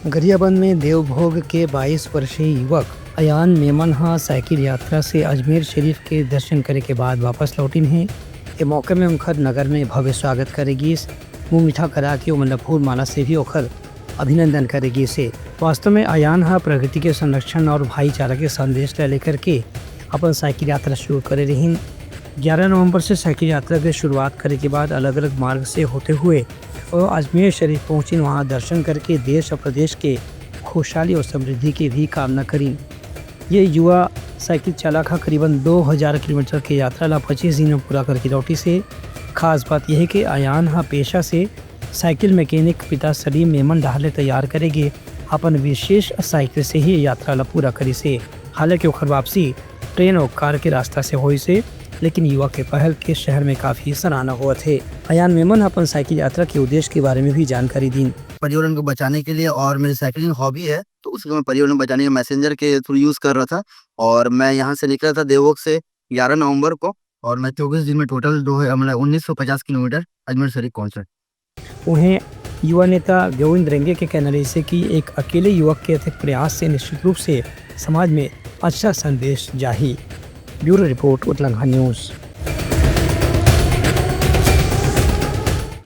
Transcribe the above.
गरियाबंद में देवभोग के 22 वर्षीय युवक अयान मेमन साइकिल यात्रा से अजमेर शरीफ के दर्शन करे के बाद वापस लौटिन हैं। ये मौके में उनकर नगर में भव्य स्वागत करेगी। मुँह मीठा करा के उमन फूल माला से भी ओखर अभिनंदन करेगी। से वास्तव में अयान प्रकृति के संरक्षण और भाईचारा के संदेश लेकर के अपन साइकिल यात्रा शुरू करे रही। 11 नवंबर से साइकिल यात्रा की शुरुआत करे के बाद अलग अलग मार्ग से होते हुए और अजमेर शरीफ पहुँची। वहाँ दर्शन करके देश और प्रदेश के खुशहाली और समृद्धि की भी कामना करी। ये युवा साइकिल चालक करीबन 2000 किलोमीटर की यात्रा ला 25 दिन में पूरा करके लौटी। से खास बात यह है कि अयान पेशा से साइकिल मैकेनिक पिता सलीम मेमन डाले तैयार करेंगे। अपन विशेष साइकिल से ही यात्रा ला पूरा करी। से हालांकि ओखर वापसी ट्रेन और कार के रास्ता से हुई से, लेकिन युवा के पहल के शहर में काफ़ी सराहना हुआ थे। अयान मेमन अपन साइकिल यात्रा के उद्देश्य के बारे में भी जानकारी दी। पर्यावरण को बचाने के लिए और मेरी साइकिलिंग हॉबी है, तो उसको मैं पर्यावरण बचाने के मैसेंजर के थ्रू यूज़ कर रहा था। और मैं यहाँ से निकला था देवभोग से 11 नवंबर को, और मैं 24 दिन में टोटल 1950 किलोमीटर अजमेर शरीफ पहुँचा। उन्हें युवा नेता गोविंद रेंगे के कहने से कि एक अकेले युवक के अथक प्रयास से निश्चित रूप से समाज में अच्छा संदेश जाही। Bureau report Uttarakhand news.